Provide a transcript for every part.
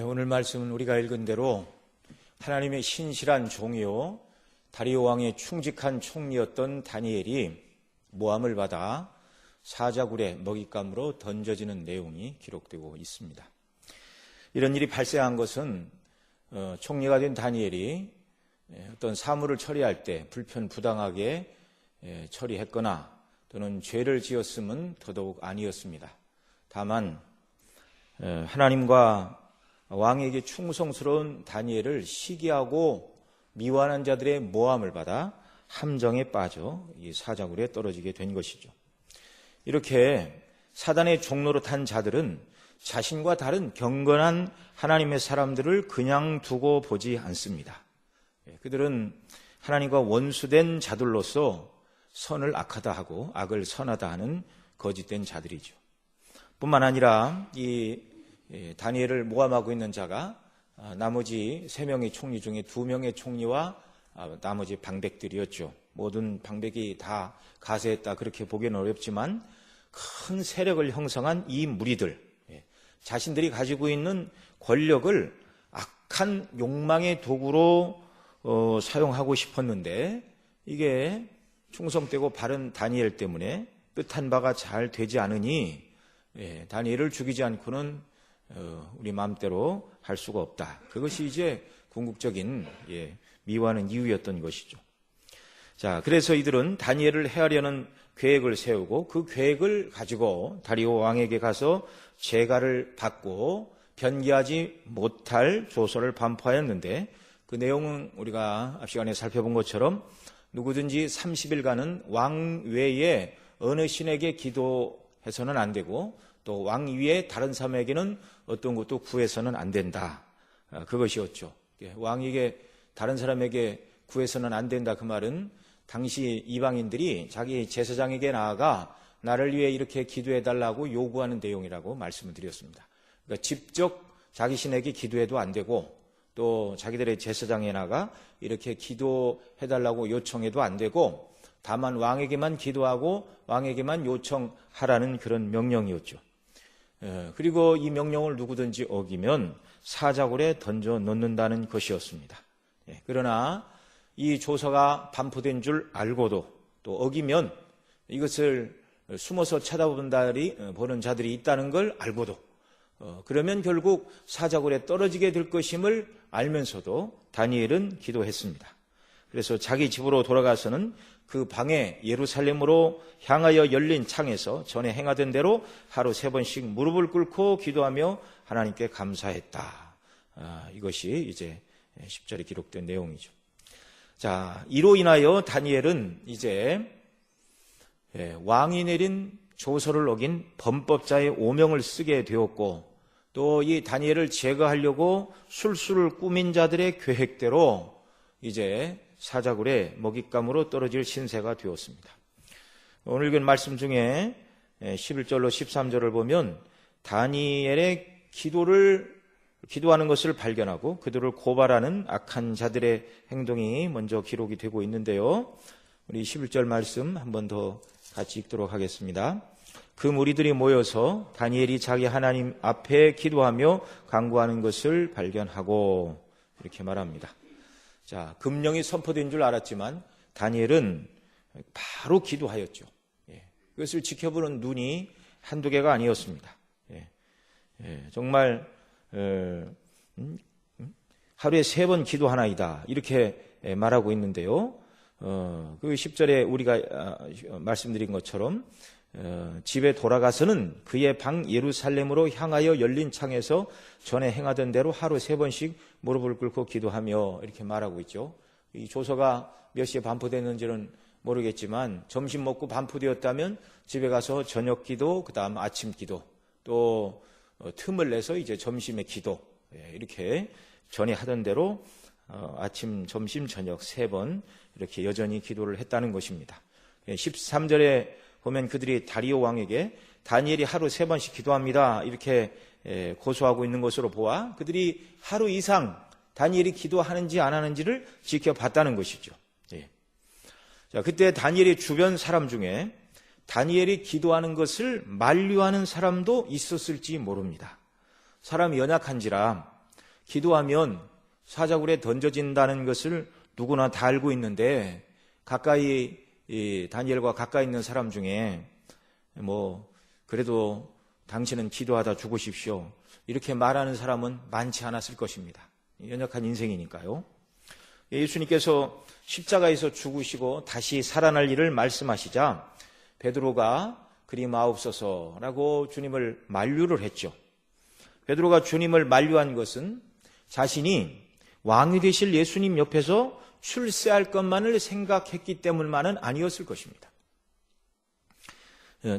오늘 말씀은 우리가 읽은 대로 하나님의 신실한 종이요 다리오 왕의 충직한 총리였던 다니엘이 모함을 받아 사자굴의 먹잇감으로 던져지는 내용이 기록되고 있습니다. 이런 일이 발생한 것은 총리가 된 다니엘이 어떤 사물을 처리할 때 불편부당하게 처리했거나 또는 죄를 지었음은 더더욱 아니었습니다. 다만 하나님과 왕에게 충성스러운 다니엘을 시기하고 미워하는 자들의 모함을 받아 함정에 빠져 이 사자굴에 떨어지게 된 것이죠. 이렇게 사단의 종로로 탄 자들은 자신과 다른 경건한 하나님의 사람들을 그냥 두고 보지 않습니다. 그들은 하나님과 원수된 자들로서 선을 악하다 하고 악을 선하다 하는 거짓된 자들이죠. 뿐만 아니라 이 다니엘을 모함하고 있는 자가 나머지 3명의 총리 중에 2명의 총리와 나머지 방백들이었죠. 모든 방백이 다 가세했다 그렇게 보기는 어렵지만 큰 세력을 형성한 이 무리들, 자신들이 가지고 있는 권력을 악한 욕망의 도구로 사용하고 싶었는데 이게 충성되고 바른 다니엘 때문에 뜻한 바가 잘 되지 않으니 다니엘을 죽이지 않고는 우리 마음대로 할 수가 없다. 그것이 이제 궁극적인 미워하는 이유였던 것이죠. 자, 그래서 이들은 다니엘을 해하려는 계획을 세우고 그 계획을 가지고 다리오 왕에게 가서 재가를 받고 변기하지 못할 조서를 반포하였는데 그 내용은 우리가 앞 시간에 살펴본 것처럼 누구든지 30일간은 왕 외에 어느 신에게 기도해서는 안 되고 또 왕 위에 다른 사람에게는 어떤 것도 구해서는 안 된다. 그것이었죠. 왕에게 다른 사람에게 구해서는 안 된다. 그 말은 당시 이방인들이 자기 제사장에게 나아가 나를 위해 이렇게 기도해달라고 요구하는 내용이라고 말씀을 드렸습니다. 그러니까 직접 자기 신에게 기도해도 안 되고 또 자기들의 제사장에 나가 이렇게 기도해달라고 요청해도 안 되고 다만 왕에게만 기도하고 왕에게만 요청하라는 그런 명령이었죠. 그리고 이 명령을 누구든지 어기면 사자굴에 던져 넣는다는 것이었습니다. 그러나 이 조서가 반포된 줄 알고도 또 어기면 이것을 숨어서 보는 자들이 있다는 걸 알고도 그러면 결국 사자굴에 떨어지게 될 것임을 알면서도 다니엘은 기도했습니다. 그래서 자기 집으로 돌아가서는 그 방에 예루살렘으로 향하여 열린 창에서 전에 행하던 대로 하루 3번씩 무릎을 꿇고 기도하며 하나님께 감사했다. 이것이 이제 10절에 기록된 내용이죠. 자, 이로 인하여 다니엘은 이제 왕이 내린 조서를 어긴 범법자의 오명을 쓰게 되었고 또 이 다니엘을 제거하려고 술수를 꾸민 자들의 계획대로 이제 사자굴에 먹잇감으로 떨어질 신세가 되었습니다. 오늘 읽은 말씀 중에 11절로 13절을 보면 다니엘의 기도하는 것을 발견하고 그들을 고발하는 악한 자들의 행동이 먼저 기록이 되고 있는데요. 우리 11절 말씀 한 번 더 같이 읽도록 하겠습니다. 그 무리들이 모여서 다니엘이 자기 하나님 앞에 기도하며 간구하는 것을 발견하고 이렇게 말합니다. 자, 금령이 선포된 줄 알았지만 다니엘은 바로 기도하였죠. 그것을 지켜보는 눈이 한두 개가 아니었습니다. 정말 하루에 3번 기도하나이다 이렇게 말하고 있는데요. 그 10절에 우리가 말씀드린 것처럼 집에 돌아가서는 그의 방 예루살렘으로 향하여 열린 창에서 전에 행하던 대로 하루 3번씩 무릎을 꿇고 기도하며 이렇게 말하고 있죠. 이 조서가 몇 시에 반포됐는지는 모르겠지만 점심 먹고 반포되었다면 집에 가서 저녁 기도, 그 다음 아침 기도, 또 틈을 내서 이제 점심의 기도 이렇게 전에 하던 대로 아침, 점심, 저녁 3번 이렇게 여전히 기도를 했다는 것입니다. 13절에 보면 그들이 다리오 왕에게 다니엘이 하루 3번씩 기도합니다 이렇게 고소하고 있는 것으로 보아 그들이 하루 이상 다니엘이 기도하는지 안 하는지를 지켜봤다는 것이죠. 자, 그때 다니엘의 주변 사람 중에 다니엘이 기도하는 것을 만류하는 사람도 있었을지 모릅니다. 사람이 연약한지라 기도하면 사자굴에 던져진다는 것을 누구나 다 알고 있는데 가까이 다니엘과 가까이 있는 사람 중에 그래도 당신은 기도하다 죽으십시오 이렇게 말하는 사람은 많지 않았을 것입니다. 연약한 인생이니까요. 예수님께서 십자가에서 죽으시고 다시 살아날 일을 말씀하시자 베드로가 그리 마옵소서라고 주님을 만류를 했죠. 베드로가 주님을 만류한 것은 자신이 왕이 되실 예수님 옆에서 출세할 것만을 생각했기 때문만은 아니었을 것입니다.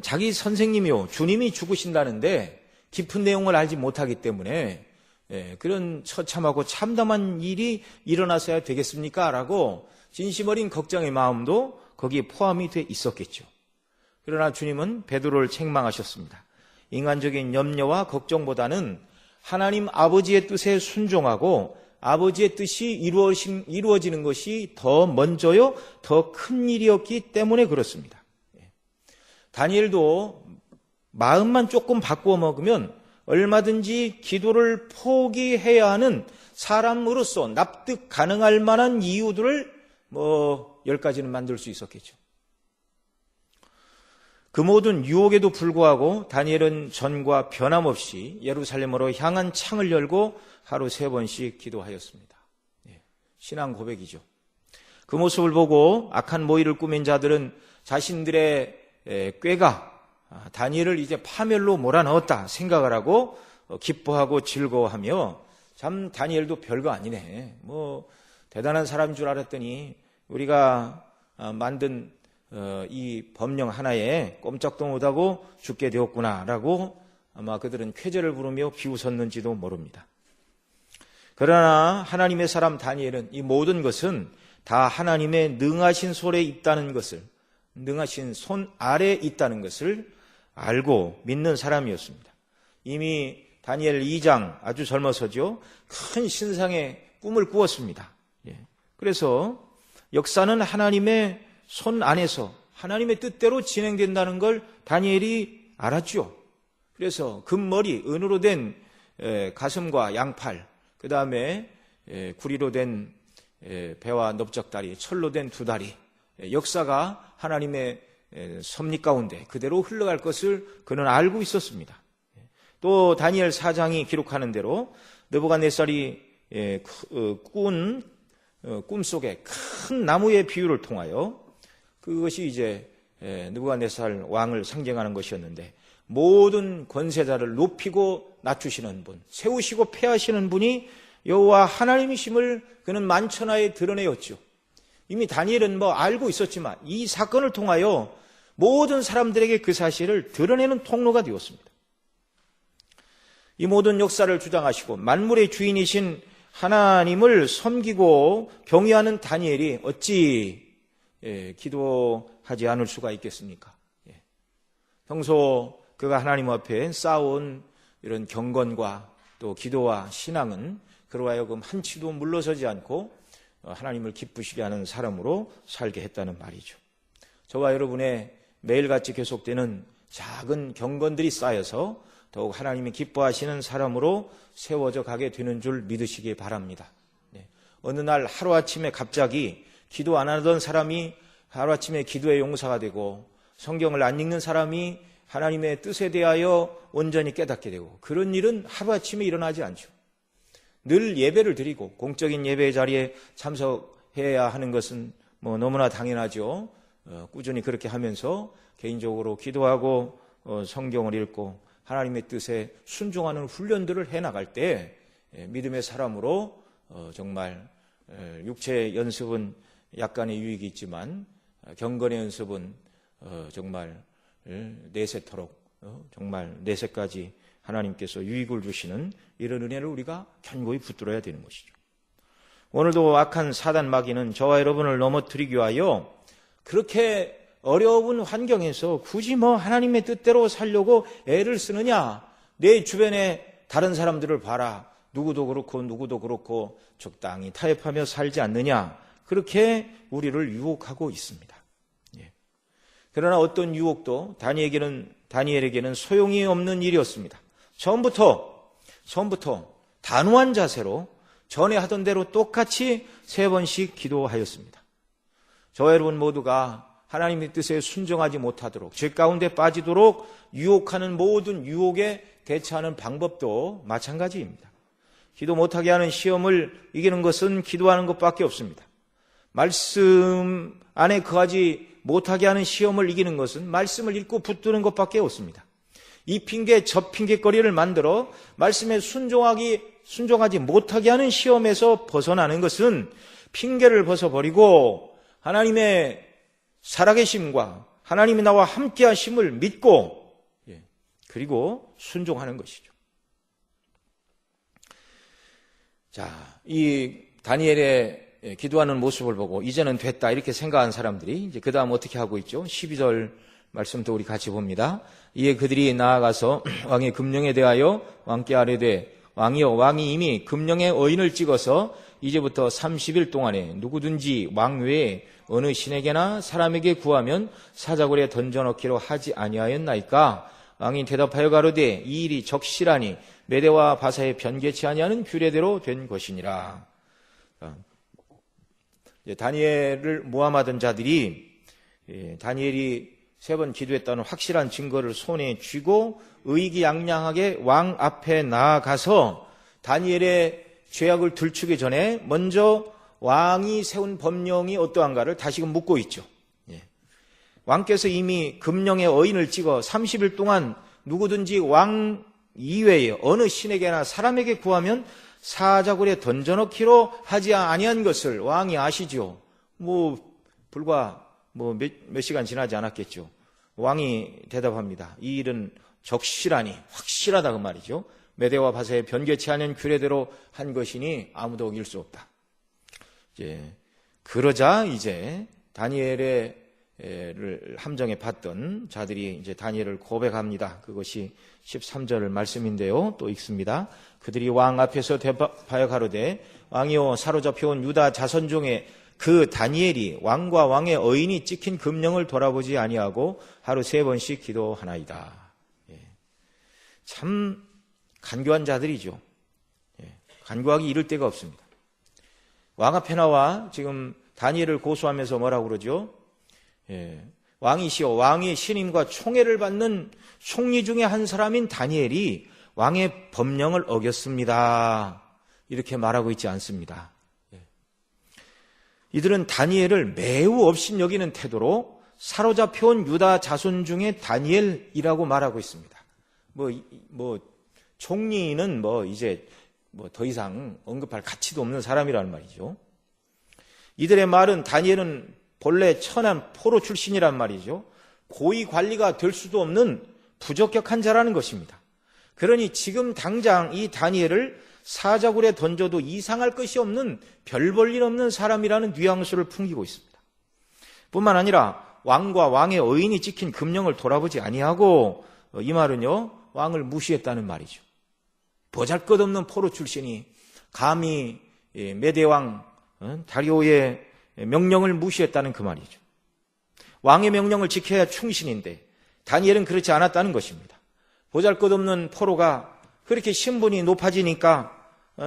자기 선생님이요 주님이 죽으신다는데 깊은 내용을 알지 못하기 때문에 그런 처참하고 참담한 일이 일어나서야 되겠습니까? 라고 진심 어린 걱정의 마음도 거기에 포함이 돼 있었겠죠. 그러나 주님은 베드로를 책망하셨습니다. 인간적인 염려와 걱정보다는 하나님 아버지의 뜻에 순종하고 아버지의 뜻이 이루어지는 것이 더 먼저요, 더 큰 일이었기 때문에 그렇습니다. 다니엘도 마음만 조금 바꾸어 먹으면 얼마든지 기도를 포기해야 하는 사람으로서 납득 가능할 만한 이유들을 10가지는 만들 수 있었겠죠. 그 모든 유혹에도 불구하고 다니엘은 전과 변함없이 예루살렘으로 향한 창을 열고 하루 3번씩 기도하였습니다. 신앙 고백이죠. 그 모습을 보고 악한 모의를 꾸민 자들은 자신들의 꾀가 다니엘을 이제 파멸로 몰아넣었다 생각을 하고 기뻐하고 즐거워하며 참 다니엘도 별거 아니네. 대단한 사람인 줄 알았더니 우리가 만든 이 법령 하나에 꼼짝도 못하고 죽게 되었구나라고 아마 그들은 쾌재를 부르며 비웃었는지도 모릅니다. 그러나 하나님의 사람 다니엘은 이 모든 것은 다 하나님의 능하신 손에 있다는 것을, 능하신 손 아래에 있다는 것을 알고 믿는 사람이었습니다. 이미 다니엘 2장 아주 젊어서죠. 큰 신상의 꿈을 꾸었습니다. 그래서 역사는 하나님의 손 안에서 하나님의 뜻대로 진행된다는 걸 다니엘이 알았죠. 그래서 금머리, 은으로 된 가슴과 양팔, 그 다음에 구리로 된 배와 넓적다리, 철로 된 2다리, 역사가 하나님의 섭리 가운데 그대로 흘러갈 것을 그는 알고 있었습니다. 또 다니엘 4장이 기록하는 대로 느부갓네살이 꾼 꿈속에 큰 나무의 비유를 통하여 그것이 이제 느부갓네살 왕을 상징하는 것이었는데 모든 권세자를 높이고 낮추시는 분, 세우시고 폐하시는 분이 여호와 하나님이심을 그는 만천하에 드러내었죠. 이미 다니엘은 알고 있었지만 이 사건을 통하여 모든 사람들에게 그 사실을 드러내는 통로가 되었습니다. 이 모든 역사를 주장하시고 만물의 주인이신 하나님을 섬기고 경외하는 다니엘이 어찌 기도하지 않을 수가 있겠습니까? 평소 그가 하나님 앞에 쌓아온 이런 경건과 또 기도와 신앙은 그로 하여금 한치도 물러서지 않고 하나님을 기쁘시게 하는 사람으로 살게 했다는 말이죠. 저와 여러분의 매일같이 계속되는 작은 경건들이 쌓여서 더욱 하나님이 기뻐하시는 사람으로 세워져 가게 되는 줄 믿으시기 바랍니다. 어느 날 하루아침에 갑자기 기도 안 하던 사람이 하루아침에 기도의 용사가 되고 성경을 안 읽는 사람이 하나님의 뜻에 대하여 온전히 깨닫게 되고 그런 일은 하루아침에 일어나지 않죠. 늘 예배를 드리고 공적인 예배의 자리에 참석해야 하는 것은 너무나 당연하죠. 꾸준히 그렇게 하면서 개인적으로 기도하고 성경을 읽고 하나님의 뜻에 순종하는 훈련들을 해나갈 때 믿음의 사람으로 정말 육체의 연습은 약간의 유익이 있지만 경건의 연습은 정말 내세토록 정말 내세까지 하나님께서 유익을 주시는 이런 은혜를 우리가 견고히 붙들어야 되는 것이죠. 오늘도 악한 사단 마귀는 저와 여러분을 넘어뜨리기 위하여 그렇게 어려운 환경에서 굳이 하나님의 뜻대로 살려고 애를 쓰느냐, 내 주변에 다른 사람들을 봐라, 누구도 그렇고 적당히 타협하며 살지 않느냐, 그렇게 우리를 유혹하고 있습니다. 그러나 어떤 유혹도 다니엘에게는 소용이 없는 일이었습니다. 처음부터 단호한 자세로 전에 하던 대로 똑같이 3번씩 기도하였습니다. 저와 여러분 모두가 하나님의 뜻에 순종하지 못하도록, 죄 가운데 빠지도록 유혹하는 모든 유혹에 대처하는 방법도 마찬가지입니다. 기도 못하게 하는 시험을 이기는 것은 기도하는 것밖에 없습니다. 말씀 안에 거하지 못하게 하는 시험을 이기는 것은 말씀을 읽고 붙드는 것밖에 없습니다. 이 핑계 저 핑계거리를 만들어 말씀에 순종하지 못하게 하는 시험에서 벗어나는 것은 핑계를 벗어버리고 하나님의 살아계심과 하나님이 나와 함께 하심을 믿고 그리고 순종하는 것이죠. 자, 이 다니엘의 기도하는 모습을 보고 이제는 됐다 이렇게 생각한 사람들이 이제 그 다음 어떻게 하고 있죠? 12절 말씀도 우리 같이 봅니다. 이에 그들이 나아가서 왕의 금령에 대하여 왕께 아뢰되 왕이여, 왕이 이미 금령의 어인을 찍어서 이제부터 30일 동안에 누구든지 왕 외에 어느 신에게나 사람에게 구하면 사자굴에 던져넣기로 하지 아니하였나이까? 왕이 대답하여 가로되 이 일이 적실하니 메대와 바사에 변개치 아니하는 규례대로 된 것이니라. 다니엘을 모함하던 자들이 다니엘이 3번 기도했다는 확실한 증거를 손에 쥐고 의기양양하게 왕 앞에 나아가서 다니엘의 죄악을 들추기 전에 먼저 왕이 세운 법령이 어떠한가를 다시금 묻고 있죠. 왕께서 이미 금령의 어인을 찍어 30일 동안 누구든지 왕 이외에 어느 신에게나 사람에게 구하면 사자굴에 던져넣기로 하지 아니한 것을 왕이 아시죠. 불과 몇 시간 지나지 않았겠죠. 왕이 대답합니다. 이 일은 적실하니 확실하다 그 말이죠. 메대와 바사에 변개치 않은 규례대로 한 것이니 아무도 어길 수 없다. 그러자 이제 다니엘의 함정에 받던 자들이 이제 다니엘을 고백합니다. 그것이 13절 말씀인데요. 또 읽습니다. 그들이 왕 앞에서 대답하여 가로되 왕이여, 사로잡혀온 유다 자손 중에 그 다니엘이 왕과 왕의 어인이 찍힌 금령을 돌아보지 아니하고 하루 3번씩 기도하나이다. 참 간교한 자들이죠. 간교하기 이를 데가 없습니다. 왕 앞에 나와 지금 다니엘을 고소하면서 뭐라고 그러죠? 왕이시여, 왕의 신임과 총애를 받는 총리 중에 한 사람인 다니엘이 왕의 법령을 어겼습니다. 이렇게 말하고 있지 않습니다. 이들은 다니엘을 매우 업신여기는 태도로 사로잡혀온 유다 자손 중에 다니엘이라고 말하고 있습니다. 총리는 이제 더 이상 언급할 가치도 없는 사람이라는 말이죠. 이들의 말은 다니엘은 본래 천한 포로 출신이란 말이죠. 고위 관리가 될 수도 없는 부적격한 자라는 것입니다. 그러니 지금 당장 이 다니엘을 사자굴에 던져도 이상할 것이 없는 별 볼 일 없는 사람이라는 뉘앙스를 풍기고 있습니다. 뿐만 아니라 왕과 왕의 어인이 찍힌 금령을 돌아보지 아니하고 이 말은요, 왕을 무시했다는 말이죠. 보잘것없는 포로 출신이 감히 메대왕 다리오의 명령을 무시했다는 그 말이죠. 왕의 명령을 지켜야 충신인데 다니엘은 그렇지 않았다는 것입니다. 보잘것없는 포로가 그렇게 신분이 높아지니까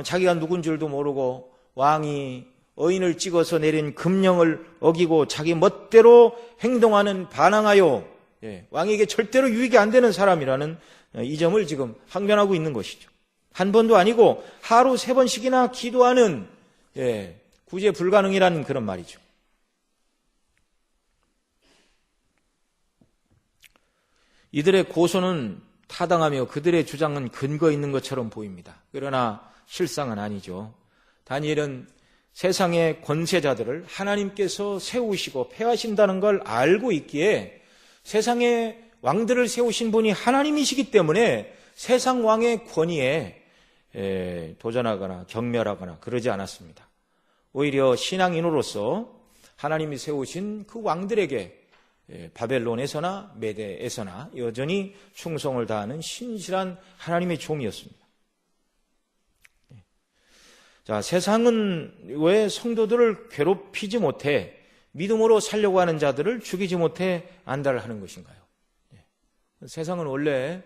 자기가 누군 줄도 모르고 왕이 어인을 찍어서 내린 금령을 어기고 자기 멋대로 행동하는, 반항하여 왕에게 절대로 유익이 안 되는 사람이라는 이 점을 지금 항변하고 있는 것이죠. 한 번도 아니고 하루 3번씩이나 기도하는 구제 불가능이라는 그런 말이죠. 이들의 고소는 타당하며 그들의 주장은 근거 있는 것처럼 보입니다. 그러나 실상은 아니죠. 다니엘은 세상의 권세자들을 하나님께서 세우시고 폐하신다는 걸 알고 있기에 세상의 왕들을 세우신 분이 하나님이시기 때문에 세상 왕의 권위에 도전하거나 경멸하거나 그러지 않았습니다. 오히려 신앙인으로서 하나님이 세우신 그 왕들에게 바벨론에서나 메대에서나 여전히 충성을 다하는 신실한 하나님의 종이었습니다. 자, 세상은 왜 성도들을 괴롭히지 못해 믿음으로 살려고 하는 자들을 죽이지 못해 안달하는 것인가요? 세상은 원래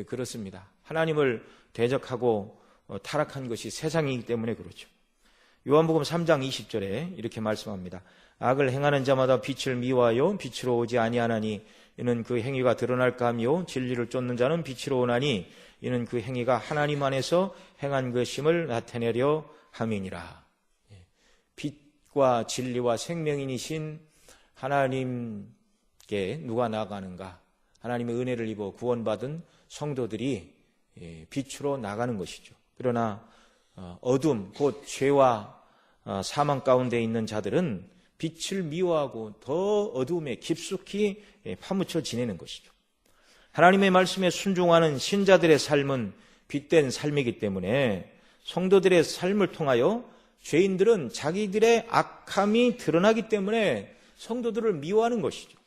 그렇습니다. 하나님을 대적하고 타락한 것이 세상이기 때문에 그렇죠. 요한복음 3장 20절에 이렇게 말씀합니다. 악을 행하는 자마다 빛을 미워하여 빛으로 오지 아니하나니 이는 그 행위가 드러날까 하며 진리를 쫓는 자는 빛으로 오나니 이는 그 행위가 하나님 안에서 행한 것임을 나타내려 함이니라. 빛과 진리와 생명이신 하나님께 누가 나아가는가? 하나님의 은혜를 입어 구원받은 성도들이 빛으로 나가는 것이죠. 그러나 어둠, 곧 죄와 사망 가운데 있는 자들은 빛을 미워하고 더 어두움에 깊숙이 파묻혀 지내는 것이죠. 하나님의 말씀에 순종하는 신자들의 삶은 빛된 삶이기 때문에 성도들의 삶을 통하여 죄인들은 자기들의 악함이 드러나기 때문에 성도들을 미워하는 것이죠.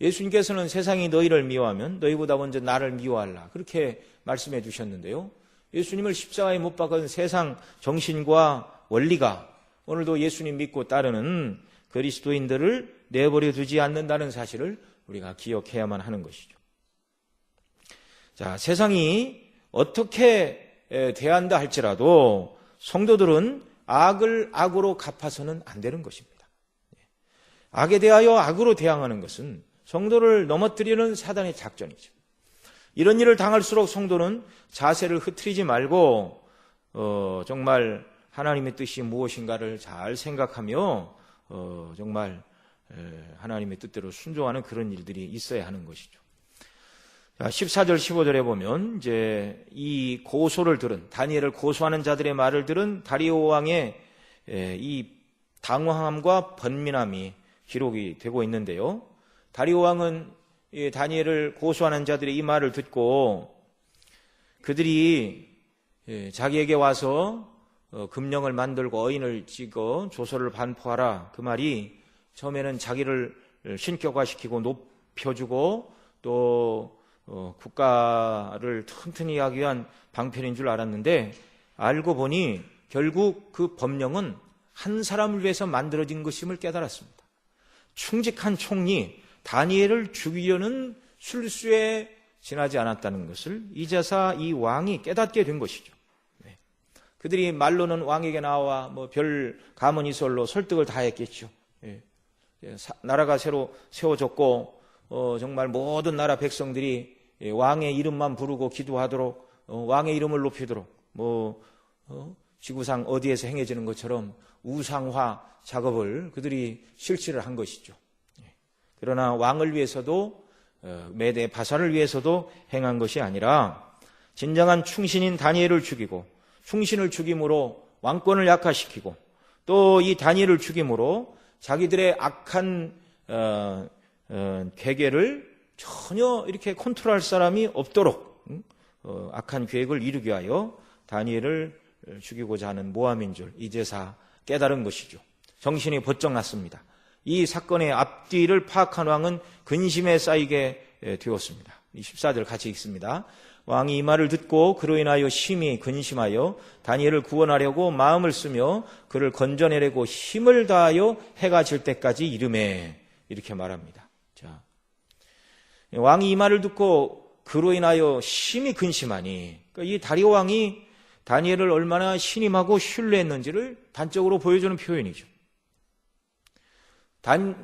예수님께서는 세상이 너희를 미워하면 너희보다 먼저 나를 미워하라, 그렇게 말씀해 주셨는데요. 예수님을 십자가에 못 박은 세상 정신과 원리가 오늘도 예수님 믿고 따르는 그리스도인들을 내버려 두지 않는다는 사실을 우리가 기억해야만 하는 것이죠. 자, 세상이 어떻게 대한다 할지라도 성도들은 악을 악으로 갚아서는 안 되는 것입니다. 악에 대하여 악으로 대항하는 것은 성도를 넘어뜨리는 사단의 작전이죠. 이런 일을 당할수록 성도는 자세를 흐트리지 말고 정말 하나님의 뜻이 무엇인가를 잘 생각하며 정말 하나님의 뜻대로 순종하는 그런 일들이 있어야 하는 것이죠. 14절 15절에 보면 이제 이 고소를 들은, 다니엘을 고소하는 자들의 말을 들은 다리오 왕의 이 당황함과 번민함이 기록이 되고 있는데요. 다리오 왕은 다니엘을 고소하는 자들의 이 말을 듣고 그들이 자기에게 와서 금령을 만들고 어인을 찍어 조서를 반포하라, 그 말이 처음에는 자기를 신격화시키고 높여주고 또 국가를 튼튼히 하기 위한 방편인 줄 알았는데 알고 보니 결국 그 법령은 한 사람을 위해서 만들어진 것임을 깨달았습니다. 충직한 총리 다니엘을 죽이려는 술수에 지나지 않았다는 것을 이제서 이 왕이 깨닫게 된 것이죠. 그들이 말로는 왕에게 나와 별 가문이설로 설득을 다 했겠죠. 나라가 새로 세워졌고 정말 모든 나라 백성들이 왕의 이름만 부르고 기도하도록 왕의 이름을 높이도록 지구상 어디에서 행해지는 것처럼 우상화 작업을 그들이 실시를 한 것이죠. 그러나 왕을 위해서도 메대 바사를 위해서도 행한 것이 아니라 진정한 충신인 다니엘을 죽이고 충신을 죽임으로 왕권을 약화시키고 또 이 다니엘을 죽임으로 자기들의 악한 계계를 전혀 이렇게 컨트롤할 사람이 없도록 악한 계획을 이루게 하여 다니엘을 죽이고자 하는 모함인 줄 이제서 깨달은 것이죠. 정신이 번쩍 났습니다. 이 사건의 앞뒤를 파악한 왕은 근심에 쌓이게 되었습니다. 14절 같이 읽습니다. 왕이 이 말을 듣고 그로 인하여 심히 근심하여 다니엘을 구원하려고 마음을 쓰며 그를 건져내려고 힘을 다하여 해가 질 때까지 이르매, 이렇게 말합니다. 자, 왕이 이 말을 듣고 그로 인하여 심히 근심하니, 그러니까 이 다리오 왕이 다니엘을 얼마나 신임하고 신뢰했는지를 단적으로 보여주는 표현이죠.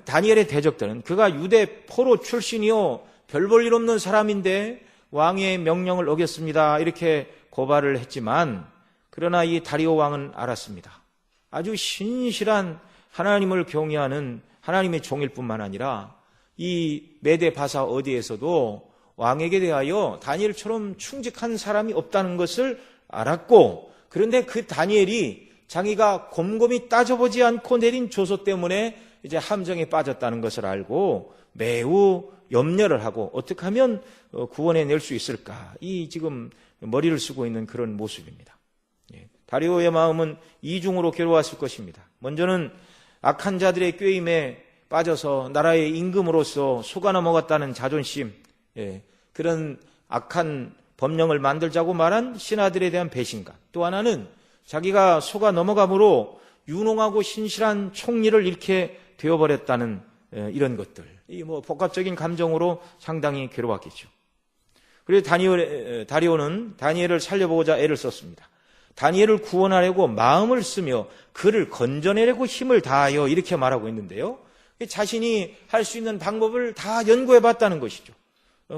다니엘의 대적들은 그가 유대 포로 출신이요 별 볼 일 없는 사람인데 왕의 명령을 어겼습니다, 이렇게 고발을 했지만, 그러나 이 다리오 왕은 알았습니다. 아주 신실한 하나님을 경외하는 하나님의 종일 뿐만 아니라 이 메대 바사 어디에서도 왕에게 대하여 다니엘처럼 충직한 사람이 없다는 것을 알았고, 그런데 그 다니엘이 자기가 곰곰이 따져보지 않고 내린 조서 때문에 이제 함정에 빠졌다는 것을 알고 매우 염려를 하고 어떻게 하면 구원해 낼 수 있을까, 이 지금 머리를 쓰고 있는 그런 모습입니다. 다리오의 마음은 이중으로 괴로웠을 것입니다. 먼저는 악한 자들의 꾀임에 빠져서 나라의 임금으로서 속아 넘어갔다는 자존심, 그런 악한 법령을 만들자고 말한 신하들에 대한 배신감, 또 하나는 자기가 속아 넘어감으로 유능하고 신실한 총리를 잃게 되어버렸다는 이런 것들, 이 복합적인 감정으로 상당히 괴로웠겠죠. 그래서 다리오는 다니엘을 살려보고자 애를 썼습니다. 다니엘을 구원하려고 마음을 쓰며 그를 건져내려고 힘을 다하여 이렇게 말하고 있는데요. 자신이 할 수 있는 방법을 다 연구해 봤다는 것이죠.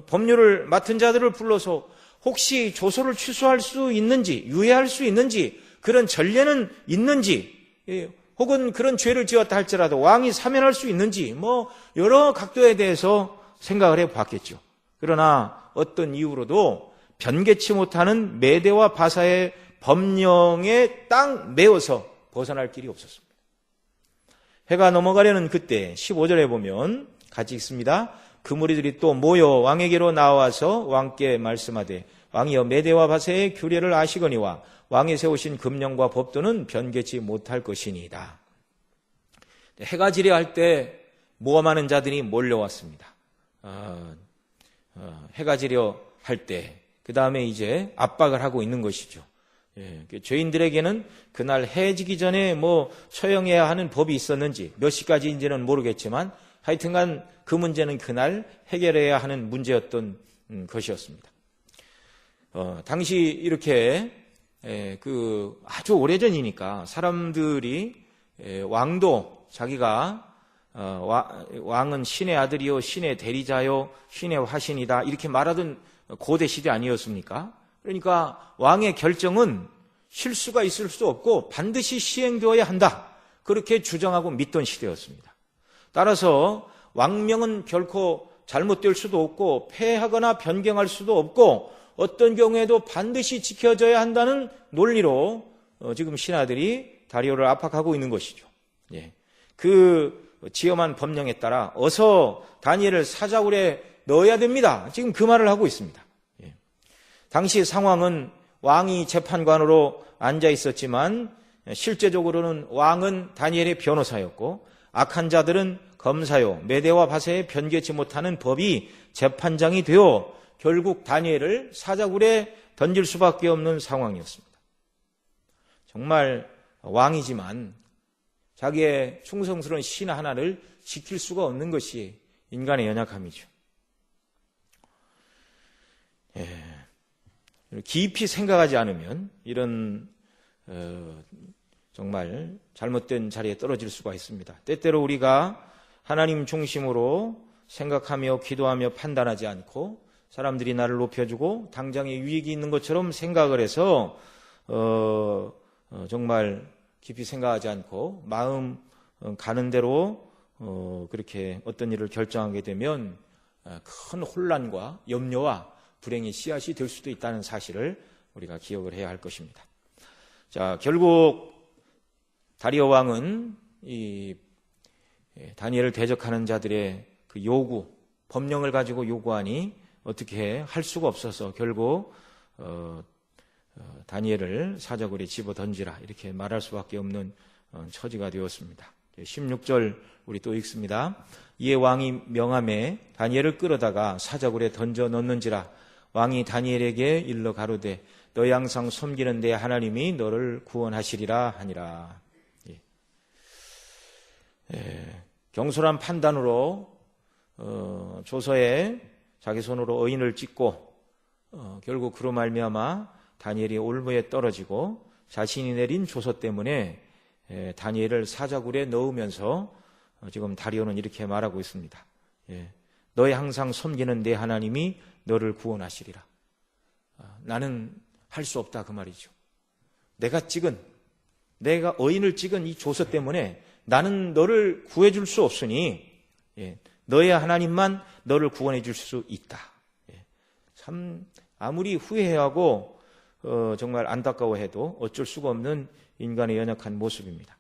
법률을 맡은 자들을 불러서 혹시 조서를 취소할 수 있는지, 유예할 수 있는지, 그런 전례는 있는지, 혹은 그런 죄를 지었다 할지라도 왕이 사면할 수 있는지, 여러 각도에 대해서 생각을 해 봤겠죠. 그러나 어떤 이유로도 변개치 못하는 메대와 바사의 법령에 딱 매어서 벗어날 길이 없었습니다. 해가 넘어가려는 그때 15절에 보면 같이 읽습니다. 그 무리들이 또 모여 왕에게로 나와서 왕께 말씀하되 왕이여 메대와 바사의 규례를 아시거니와 왕이 세우신 금령과 법도는 변개치 못할 것이니이다. 해가 지려할 때 모험하는 자들이 몰려왔습니다. 해가 지려할 때 그 다음에 이제 압박을 하고 있는 것이죠. 죄인들에게는 그날 해지기 전에 처형해야 하는 법이 있었는지 몇 시까지인지는 모르겠지만 하여튼간 그 문제는 그날 해결해야 하는 문제였던 것이었습니다. 당시 이렇게 아주 오래전이니까 사람들이 왕도 자기가 왕은 신의 아들이요 신의 대리자요 신의 화신이다 이렇게 말하던 고대 시대 아니었습니까? 그러니까 왕의 결정은 실수가 있을 수 없고 반드시 시행되어야 한다. 그렇게 주장하고 믿던 시대였습니다. 따라서 왕명은 결코 잘못될 수도 없고 폐하거나 변경할 수도 없고 어떤 경우에도 반드시 지켜져야 한다는 논리로 지금 신하들이 다리오를 압박하고 있는 것이죠. 그 지엄한 법령에 따라 어서 다니엘을 사자굴에 넣어야 됩니다. 지금 그 말을 하고 있습니다. 당시 상황은 왕이 재판관으로 앉아 있었지만 실제적으로는 왕은 다니엘의 변호사였고 악한 자들은 검사요 메대와 바사에 변개치 못하는 법이 재판장이 되어 결국 다니엘을 사자굴에 던질 수밖에 없는 상황이었습니다. 정말 왕이지만 자기의 충성스러운 신 하나를 지킬 수가 없는 것이 인간의 연약함이죠. 깊이 생각하지 않으면 이런 정말 잘못된 자리에 떨어질 수가 있습니다. 때때로 우리가 하나님 중심으로 생각하며 기도하며 판단하지 않고 사람들이 나를 높여주고 당장에 유익이 있는 것처럼 생각을 해서 정말 깊이 생각하지 않고 마음 가는 대로 그렇게 어떤 일을 결정하게 되면 큰 혼란과 염려와 불행의 씨앗이 될 수도 있다는 사실을 우리가 기억을 해야 할 것입니다. 자, 결국 다리오 왕은 이 다니엘을 대적하는 자들의 그 요구, 법령을 가지고 요구하니 어떻게 할 수가 없어서 결국 다니엘을 사자굴에 집어 던지라 이렇게 말할 수밖에 없는 처지가 되었습니다. 16절 우리 또 읽습니다. 이에 왕이 명함에 다니엘을 끌어다가 사자굴에 던져 넣는지라 왕이 다니엘에게 일러 가로되 너희 항상 섬기는 내 하나님이 너를 구원하시리라 하니라. 경솔한 판단으로 조서에 자기 손으로 어인을 찍고 결국 그로 말미암아 다니엘이 올무에 떨어지고 자신이 내린 조서 때문에 다니엘을 사자굴에 넣으면서 지금 다리오는 이렇게 말하고 있습니다. 너희 항상 섬기는 내 하나님이 너를 구원하시리라. 나는 할 수 없다 그 말이죠. 내가 어인을 찍은 이 조서 때문에 나는 너를 구해줄 수 없으니 너의 하나님만 너를 구원해 줄 수 있다. 참 아무리 후회하고 정말 안타까워해도 어쩔 수가 없는 인간의 연약한 모습입니다.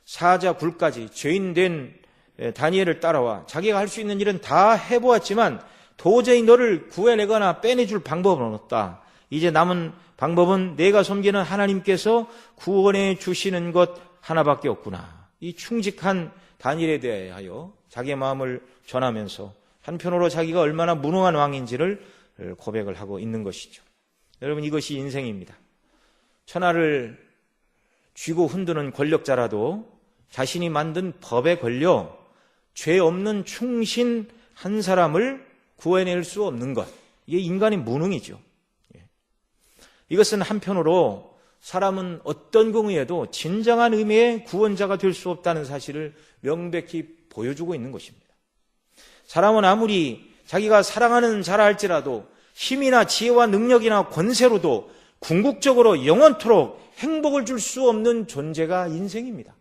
사자굴까지 죄인된 다니엘을 따라와 자기가 할 수 있는 일은 다 해보았지만 도저히 너를 구해내거나 빼내줄 방법은 없다. 이제 남은 방법은 내가 섬기는 하나님께서 구원해 주시는 것 하나밖에 없구나. 이 충직한 다니엘에 대하여 자기의 마음을 전하면서 한편으로 자기가 얼마나 무능한 왕인지를 고백을 하고 있는 것이죠. 여러분, 이것이 인생입니다. 천하를 쥐고 흔드는 권력자라도 자신이 만든 법에 걸려 죄 없는 충신 한 사람을 구해낼 수 없는 것, 이게 인간의 무능이죠. 이것은 한편으로 사람은 어떤 경우에도 진정한 의미의 구원자가 될 수 없다는 사실을 명백히 보여주고 있는 것입니다. 사람은 아무리 자기가 사랑하는 자라 할지라도 힘이나 지혜와 능력이나 권세로도 궁극적으로 영원토록 행복을 줄 수 없는 존재가 인생입니다.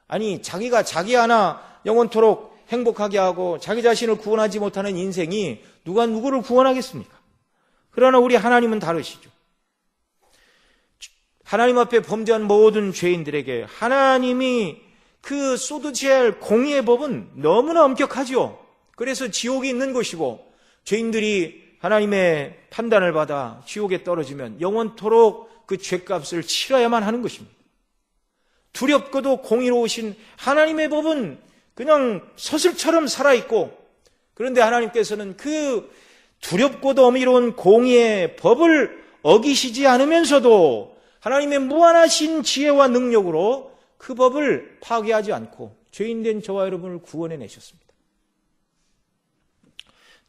아니, 자기가 자기 하나 영원토록 행복하게 하고 자기 자신을 구원하지 못하는 인생이 누가 누구를 구원하겠습니까? 그러나 우리 하나님은 다르시죠. 하나님 앞에 범죄한 모든 죄인들에게 하나님이 그 쏟으셔야 할 공의의 법은 너무나 엄격하죠. 그래서 지옥이 있는 것이고 죄인들이 하나님의 판단을 받아 지옥에 떨어지면 영원토록 그 죄값을 치러야만 하는 것입니다. 두렵고도 공의로우신 하나님의 법은 그냥 서슬처럼 살아있고, 그런데 하나님께서는 그 두렵고도 어미로운 공의의 법을 어기시지 않으면서도 하나님의 무한하신 지혜와 능력으로 그 법을 파괴하지 않고 죄인된 저와 여러분을 구원해 내셨습니다.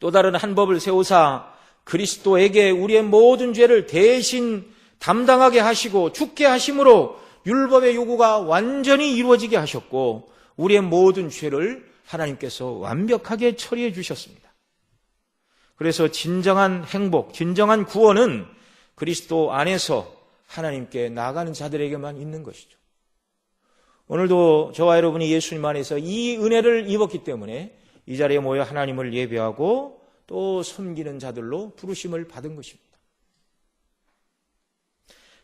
또 다른 한 법을 세우사 그리스도에게 우리의 모든 죄를 대신 담당하게 하시고 죽게 하심으로 율법의 요구가 완전히 이루어지게 하셨고 우리의 모든 죄를 하나님께서 완벽하게 처리해 주셨습니다. 그래서 진정한 행복, 진정한 구원은 그리스도 안에서 하나님께 나아가는 자들에게만 있는 것이죠. 오늘도 저와 여러분이 예수님 안에서 이 은혜를 입었기 때문에 이 자리에 모여 하나님을 예배하고 또 섬기는 자들로 부르심을 받은 것입니다.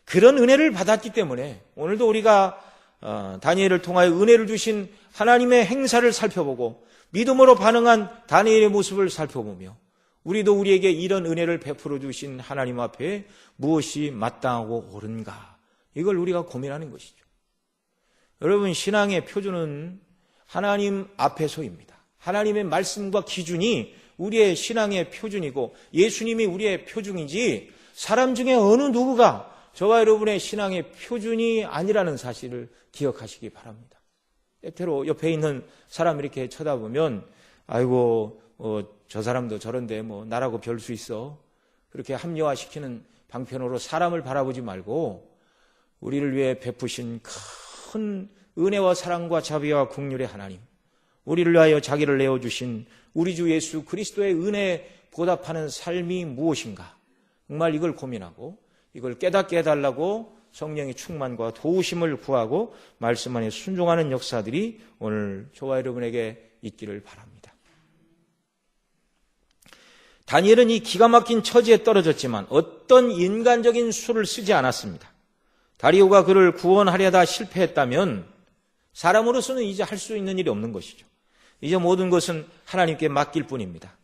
그런 은혜를 받았기 때문에 오늘도 우리가 다니엘을 통하여 은혜를 주신 하나님의 행사를 살펴보고 믿음으로 반응한 다니엘의 모습을 살펴보며 우리도 우리에게 이런 은혜를 베풀어 주신 하나님 앞에 무엇이 마땅하고 옳은가, 이걸 우리가 고민하는 것이죠. 여러분, 신앙의 표준은 하나님 앞에서입니다. 하나님의 말씀과 기준이 우리의 신앙의 표준이고 예수님이 우리의 표준이지 사람 중에 어느 누구가 저와 여러분의 신앙의 표준이 아니라는 사실을 기억하시기 바랍니다. 때때로 옆에 있는 사람 이렇게 쳐다보면 아이고 저 사람도 저런데 뭐 나라고 별 수 있어, 그렇게 합리화시키는 방편으로 사람을 바라보지 말고 우리를 위해 베푸신 큰 은혜와 사랑과 자비와 긍휼의 하나님, 우리를 위하여 자기를 내어주신 우리 주 예수 그리스도의 은혜에 보답하는 삶이 무엇인가, 정말 이걸 고민하고 이걸 깨닫게 해달라고 성령의 충만과 도우심을 구하고 말씀 안에 순종하는 역사들이 오늘 저와 여러분에게 있기를 바랍니다. 다니엘은 이 기가 막힌 처지에 떨어졌지만 어떤 인간적인 수를 쓰지 않았습니다. 다리오가 그를 구원하려다 실패했다면 사람으로서는 이제 할 수 있는 일이 없는 것이죠. 이제 모든 것은 하나님께 맡길 뿐입니다.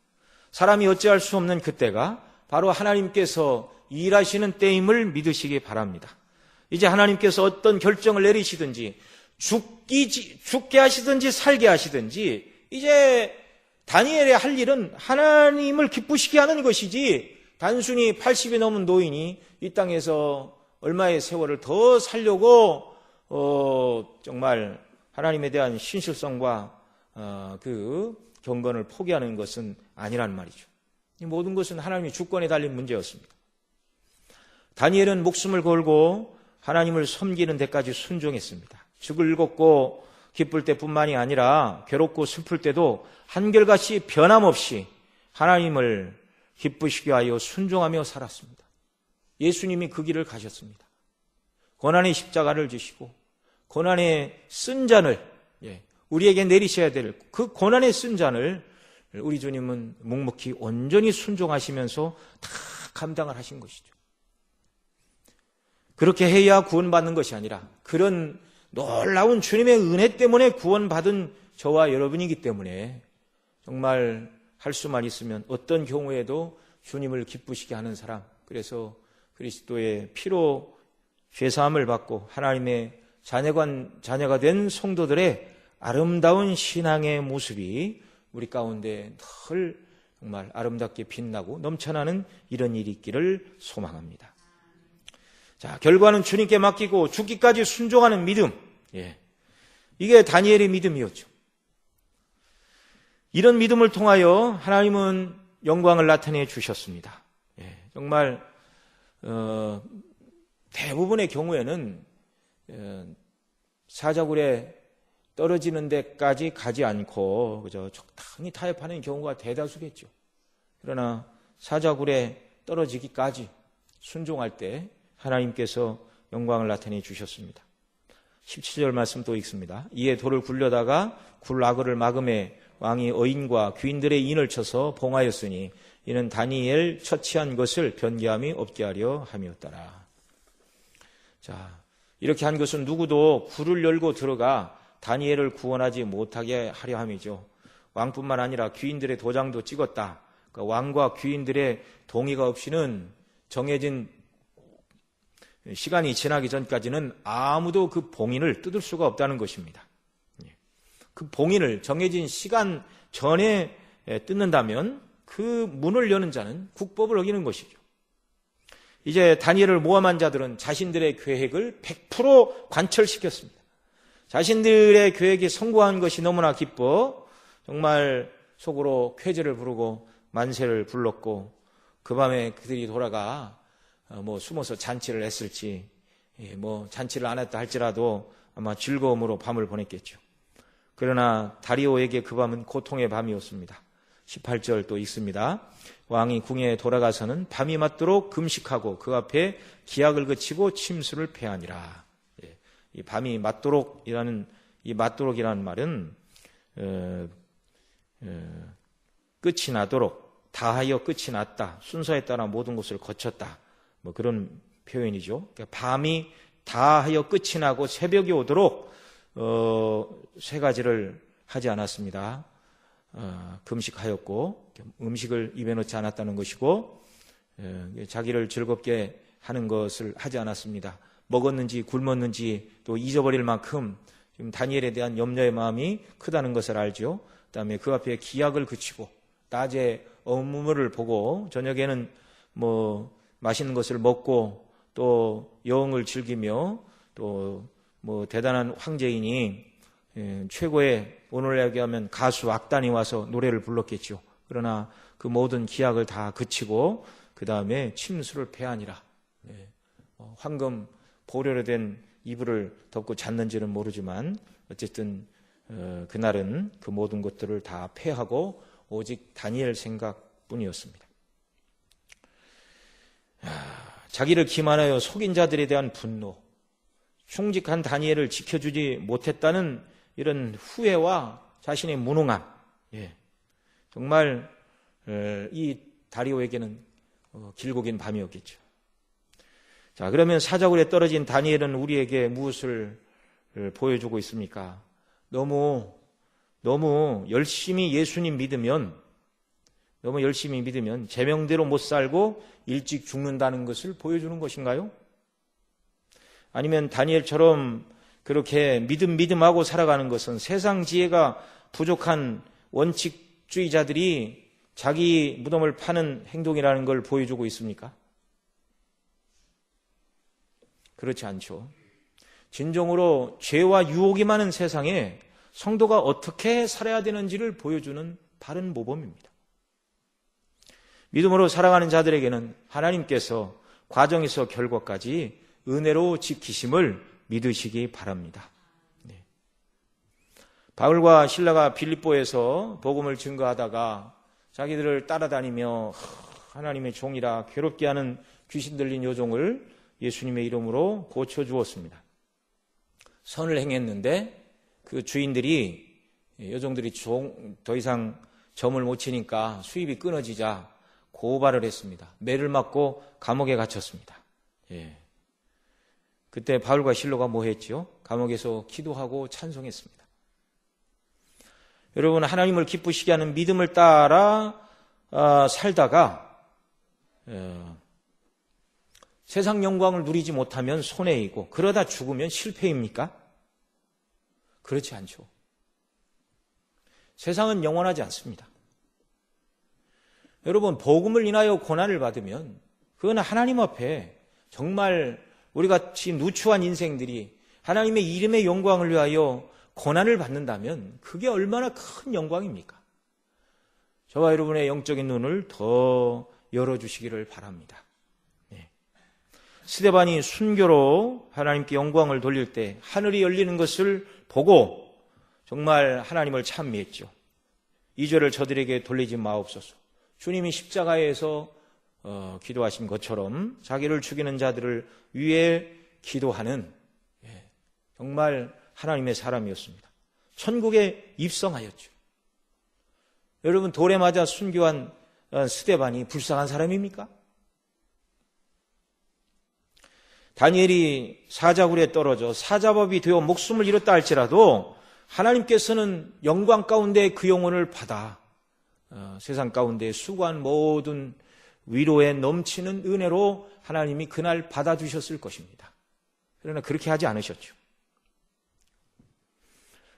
사람이 어찌할 수 없는 그때가 바로 하나님께서 일하시는 때임을 믿으시기 바랍니다. 이제 하나님께서 어떤 결정을 내리시든지 죽게 하시든지 살게 하시든지 이제 다니엘의 할 일은 하나님을 기쁘시게 하는 것이지 단순히 80이 넘은 노인이 이 땅에서 얼마의 세월을 더 살려고 정말 하나님에 대한 신실성과 그 경건을 포기하는 것은 아니란 말이죠. 이 모든 것은 하나님의 주권에 달린 문제였습니다. 다니엘은 목숨을 걸고 하나님을 섬기는 데까지 순종했습니다. 즐겁고 기쁠 때뿐만이 아니라 괴롭고 슬플 때도 한결같이 변함없이 하나님을 기쁘시게 하여 순종하며 살았습니다. 예수님이 그 길을 가셨습니다. 고난의 십자가를 지시고 고난의 쓴 잔을 우리에게 내리셔야 될 그 고난의 쓴 잔을 우리 주님은 묵묵히 온전히 순종하시면서 다 감당을 하신 것이죠. 그렇게 해야 구원받는 것이 아니라 그런 놀라운 주님의 은혜 때문에 구원받은 저와 여러분이기 때문에 정말 할 수만 있으면 어떤 경우에도 주님을 기쁘시게 하는 사람, 그래서 그리스도의 피로 죄사함을 받고 하나님의 자녀가 된 성도들의 아름다운 신앙의 모습이 우리 가운데 늘 정말 아름답게 빛나고 넘쳐나는 이런 일이 있기를 소망합니다. 자, 결과는 주님께 맡기고 죽기까지 순종하는 믿음. 이게 다니엘의 믿음이었죠. 이런 믿음을 통하여 하나님은 영광을 나타내 주셨습니다. 정말 대부분의 경우에는 사자굴에 떨어지는 데까지 가지 않고 그저 적당히 타협하는 경우가 대다수겠죠. 그러나 사자굴에 떨어지기까지 순종할 때 하나님께서 영광을 나타내 주셨습니다. 17절 말씀 또 읽습니다. 이에 돌을 굴려다가 굴 악어를 막음에 왕이 어인과 귀인들의 인을 쳐서 봉하였으니 이는 다니엘 처치한 것을 변개함이 없게 하려 함이었더라. 자, 이렇게 한 것은 누구도 굴을 열고 들어가 다니엘을 구원하지 못하게 하려 함이죠. 왕뿐만 아니라 귀인들의 도장도 찍었다. 그러니까 왕과 귀인들의 동의가 없이는 정해진 시간이 지나기 전까지는 아무도 그 봉인을 뜯을 수가 없다는 것입니다. 그 봉인을 정해진 시간 전에 뜯는다면 그 문을 여는 자는 국법을 어기는 것이죠. 이제 다니엘을 모함한 자들은 자신들의 계획을 100% 관철시켰습니다. 자신들의 계획이 성공한 것이 너무나 기뻐 정말 속으로 쾌제를 부르고 만세를 불렀고 그 밤에 그들이 돌아가 숨어서 잔치를 했을지 잔치를 안 했다 할지라도 아마 즐거움으로 밤을 보냈겠죠. 그러나 다리오에게 그 밤은 고통의 밤이었습니다. 18절 또 있습니다. 왕이 궁에 돌아가서는 밤이 맞도록 금식하고 그 앞에 기약을 그치고 침수를 패하니라. 이 밤이 맞도록이라는 이 맞도록이라는 말은 끝이 나도록 다하여 끝이 났다. 순서에 따라 모든 것을 거쳤다. 그런 표현이죠. 그러니까 밤이 다하여 끝이 나고 새벽이 오도록 세 가지를 하지 않았습니다. 금식하였고 음식을 입에 넣지 않았다는 것이고 자기를 즐겁게 하는 것을 하지 않았습니다. 먹었는지 굶었는지 또 잊어버릴 만큼 지금 다니엘에 대한 염려의 마음이 크다는 것을 알죠. 그다음에 그 앞에 기약을 그치고 낮에 업무를 보고 저녁에는 맛있는 것을 먹고 또 여흥을 즐기며 또 대단한 황제이니 최고의 오늘 얘기하면 가수 악단이 와서 노래를 불렀겠죠. 그러나 그 모든 기약을 다 그치고 그 다음에 침수를 패하니라. 황금 보려로 된 이불을 덮고 잤는지는 모르지만 어쨌든 그날은 그 모든 것들을 다 패하고 오직 다니엘 생각뿐이었습니다. 자기를 기만하여 속인 자들에 대한 분노, 충직한 다니엘을 지켜주지 못했다는 이런 후회와 자신의 무능함, 정말 이 다리오에게는 길고 긴 밤이었겠죠. 자, 그러면 사자굴에 떨어진 다니엘은 우리에게 무엇을 보여주고 있습니까? 너무 열심히 예수님 믿으면 제명대로 못 살고 일찍 죽는다는 것을 보여주는 것인가요? 아니면 다니엘처럼 그렇게 믿음하고 살아가는 것은 세상 지혜가 부족한 원칙주의자들이 자기 무덤을 파는 행동이라는 걸 보여주고 있습니까? 그렇지 않죠. 진정으로 죄와 유혹이 많은 세상에 성도가 어떻게 살아야 되는지를 보여주는 바른 모범입니다. 믿음으로 살아가는 자들에게는 하나님께서 과정에서 결과까지 은혜로 지키심을 믿으시기 바랍니다. 바울과 실라가 빌립보에서 복음을 증거하다가 자기들을 따라다니며 하나님의 종이라 괴롭게 하는 귀신 들린 여종을 예수님의 이름으로 고쳐주었습니다. 선을 행했는데 그 주인들이 여종들이 더 이상 점을 못 치니까 수입이 끊어지자 고발을 했습니다. 매를 맞고 감옥에 갇혔습니다. 그때 바울과 실로가 뭐 했죠? 감옥에서 기도하고 찬송했습니다. 여러분, 하나님을 기쁘시게 하는 믿음을 따라 살다가 세상 영광을 누리지 못하면 손해이고 그러다 죽으면 실패입니까? 그렇지 않죠. 세상은 영원하지 않습니다. 여러분, 복음을 인하여 고난을 받으면 그건 하나님 앞에 정말 우리 같이 누추한 인생들이 하나님의 이름의 영광을 위하여 고난을 받는다면 그게 얼마나 큰 영광입니까? 저와 여러분의 영적인 눈을 더 열어주시기를 바랍니다. 스데반이 순교로 하나님께 영광을 돌릴 때 하늘이 열리는 것을 보고 정말 하나님을 찬미했죠. 이 죄를 저들에게 돌리지 마옵소서. 주님이 십자가에서 기도하신 것처럼 자기를 죽이는 자들을 위해 기도하는 정말 하나님의 사람이었습니다. 천국에 입성하였죠. 여러분, 돌에 맞아 순교한 스데반이 불쌍한 사람입니까? 다니엘이 사자굴에 떨어져 사자법이 되어 목숨을 잃었다 할지라도 하나님께서는 영광 가운데 그 영혼을 받아 세상 가운데 수고한 모든 위로에 넘치는 은혜로 하나님이 그날 받아주셨을 것입니다. 그러나 그렇게 하지 않으셨죠.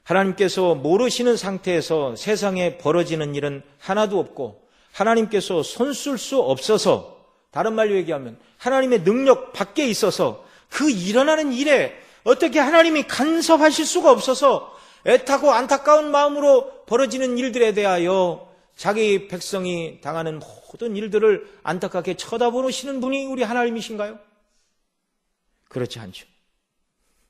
하나님께서 모르시는 상태에서 세상에 벌어지는 일은 하나도 없고 하나님께서 손쓸 수 없어서, 다른 말로 얘기하면 하나님의 능력 밖에 있어서 그 일어나는 일에 어떻게 하나님이 간섭하실 수가 없어서 애타고 안타까운 마음으로 벌어지는 일들에 대하여 자기 백성이 당하는 모든 일들을 안타깝게 쳐다보시는 분이 우리 하나님이신가요? 그렇지 않죠.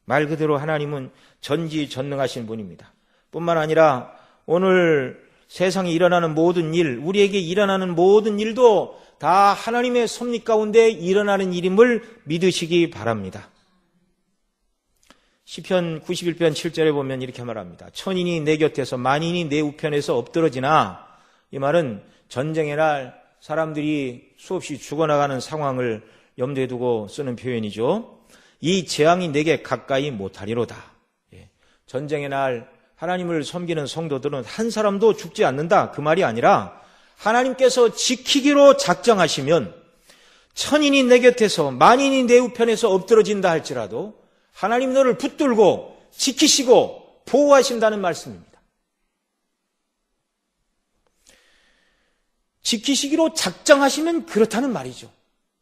말 그대로 하나님은 전지전능하신 분입니다. 뿐만 아니라 오늘 세상에 일어나는 모든 일, 우리에게 일어나는 모든 일도 다 하나님의 섭리 가운데 일어나는 일임을 믿으시기 바랍니다. 시편 91편 7절에 보면 이렇게 말합니다. 천인이 내 곁에서 만인이 내 우편에서 엎드러지나, 이 말은 전쟁의 날 사람들이 수없이 죽어나가는 상황을 염두에 두고 쓰는 표현이죠. 이 재앙이 내게 가까이 못하리로다. 전쟁의 날 하나님을 섬기는 성도들은 한 사람도 죽지 않는다, 그 말이 아니라 하나님께서 지키기로 작정하시면 천인이 내 곁에서 만인이 내 우편에서 엎드러진다 할지라도 하나님 너를 붙들고 지키시고 보호하신다는 말씀입니다. 지키시기로 작정하시면 그렇다는 말이죠.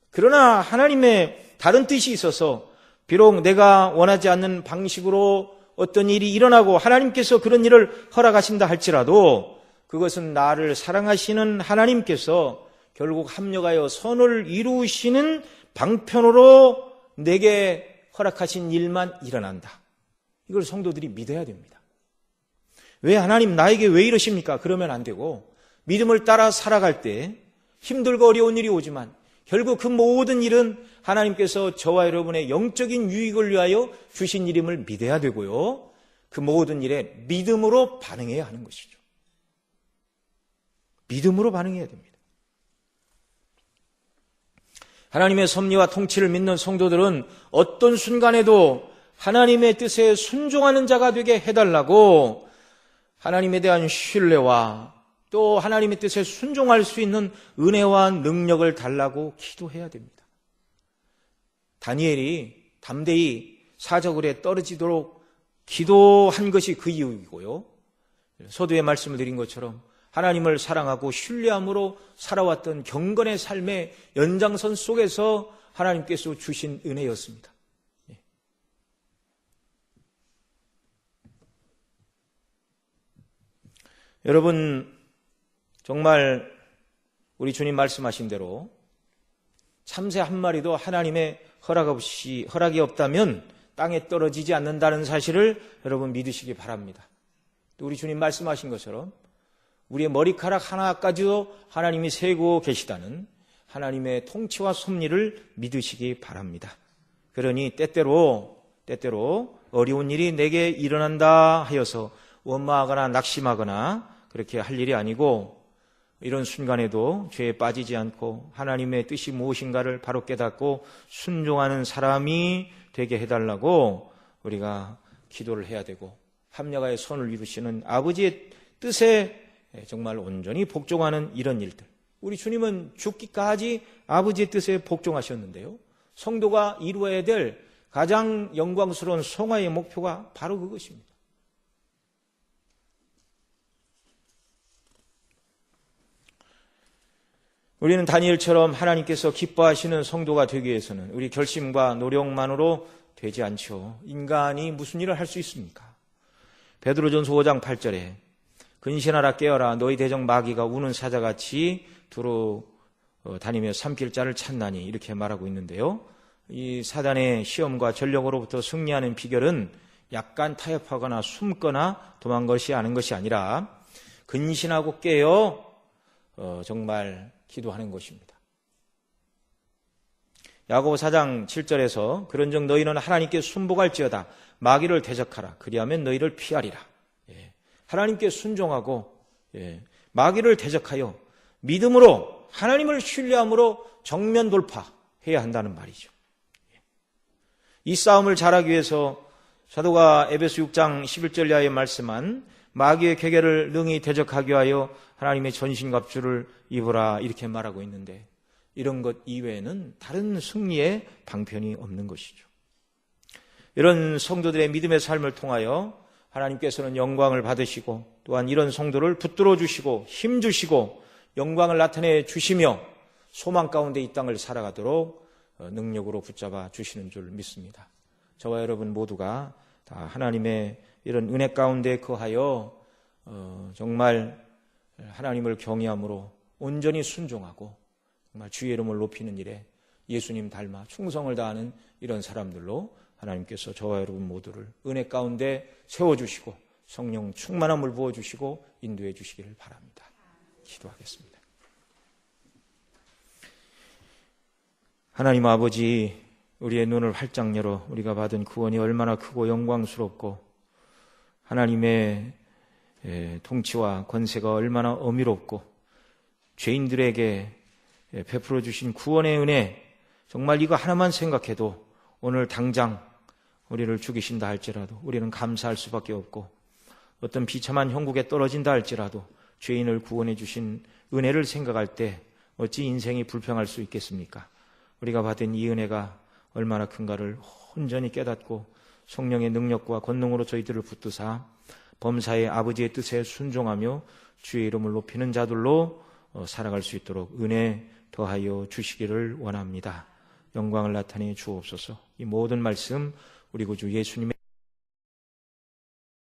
그러나 하나님의 다른 뜻이 있어서 비록 내가 원하지 않는 방식으로 어떤 일이 일어나고 하나님께서 그런 일을 허락하신다 할지라도 그것은 나를 사랑하시는 하나님께서 결국 합력하여 선을 이루시는 방편으로 내게 허락하신 일만 일어난다. 이걸 성도들이 믿어야 됩니다. 왜 하나님 나에게 왜 이러십니까? 그러면 안 되고, 믿음을 따라 살아갈 때 힘들고 어려운 일이 오지만 결국 그 모든 일은 하나님께서 저와 여러분의 영적인 유익을 위하여 주신 일임을 믿어야 되고요, 그 모든 일에 믿음으로 반응해야 하는 것이죠. 믿음으로 반응해야 됩니다. 하나님의 섭리와 통치를 믿는 성도들은 어떤 순간에도 하나님의 뜻에 순종하는 자가 되게 해달라고 하나님에 대한 신뢰와 또 하나님의 뜻에 순종할 수 있는 은혜와 능력을 달라고 기도해야 됩니다. 다니엘이 담대히 사자굴에 떨어지도록 기도한 것이 그 이유이고요, 서두에 말씀을 드린 것처럼 하나님을 사랑하고 신뢰함으로 살아왔던 경건의 삶의 연장선 속에서 하나님께서 주신 은혜였습니다. 여러분, 정말 우리 주님 말씀하신 대로 참새 한 마리도 하나님의 허락이 없다면 땅에 떨어지지 않는다는 사실을 여러분 믿으시기 바랍니다. 또 우리 주님 말씀하신 것처럼 우리의 머리카락 하나까지도 하나님이 세고 계시다는 하나님의 통치와 섭리를 믿으시기 바랍니다. 그러니 때때로 어려운 일이 내게 일어난다 하여서 원망하거나 낙심하거나 그렇게 할 일이 아니고, 이런 순간에도 죄에 빠지지 않고 하나님의 뜻이 무엇인가를 바로 깨닫고 순종하는 사람이 되게 해달라고 우리가 기도를 해야 되고, 합력하여 선을 이루시는 아버지의 뜻에 정말 온전히 복종하는 이런 일들. 우리 주님은 죽기까지 아버지의 뜻에 복종하셨는데요, 성도가 이루어야 될 가장 영광스러운 성화의 목표가 바로 그것입니다. 우리는 다니엘처럼 하나님께서 기뻐하시는 성도가 되기 위해서는 우리 결심과 노력만으로 되지 않죠. 인간이 무슨 일을 할 수 있습니까? 베드로전서 5장 8절에 근신하라 깨어라 너희 대적 마귀가 우는 사자같이 두루 다니며 삼킬 자를 찾나니 이렇게 말하고 있는데요. 이 사단의 시험과 전력으로부터 승리하는 비결은 약간 타협하거나 숨거나 도망가지 않은 것이 아니라 근신하고 깨어 정말 기도하는 것입니다. 야고보 4장 7절에서 그런즉 너희는 하나님께 순복할지어다 마귀를 대적하라 그리하면 너희를 피하리라. 하나님께 순종하고 마귀를 대적하여 믿음으로 하나님을 신뢰함으로 정면 돌파해야 한다는 말이죠. 이 싸움을 잘하기 위해서 사도가 에베소 6장 11절 이하에 말씀한 마귀의 계계를 능히 대적하기 위하여 하나님의 전신갑주를 입으라 이렇게 말하고 있는데 이런 것 이외에는 다른 승리의 방편이 없는 것이죠. 이런 성도들의 믿음의 삶을 통하여 하나님께서는 영광을 받으시고 또한 이런 성도를 붙들어 주시고 힘 주시고 영광을 나타내 주시며 소망 가운데 이 땅을 살아가도록 능력으로 붙잡아 주시는 줄 믿습니다. 저와 여러분 모두가 다 하나님의 이런 은혜 가운데 거하여 정말 하나님을 경외함으로 온전히 순종하고 정말 주의 이름을 높이는 일에 예수님 닮아 충성을 다하는 이런 사람들로 하나님께서 저와 여러분 모두를 은혜 가운데 세워주시고 성령 충만함을 부어주시고 인도해 주시기를 바랍니다. 기도하겠습니다. 하나님 아버지, 우리의 눈을 활짝 열어 우리가 받은 구원이 얼마나 크고 영광스럽고 하나님의 통치와 권세가 얼마나 어미롭고 죄인들에게 베풀어 주신 구원의 은혜, 정말 이거 하나만 생각해도 오늘 당장 우리를 죽이신다 할지라도 우리는 감사할 수밖에 없고 어떤 비참한 형국에 떨어진다 할지라도 죄인을 구원해 주신 은혜를 생각할 때 어찌 인생이 불평할 수 있겠습니까? 우리가 받은 이 은혜가 얼마나 큰가를 온전히 깨닫고 성령의 능력과 권능으로 저희들을 붙드사 범사의 아버지의 뜻에 순종하며 주의 이름을 높이는 자들로 살아갈 수 있도록 은혜 더하여 주시기를 원합니다. 영광을 나타내 주옵소서. 이 모든 말씀 우리 구주 예수님의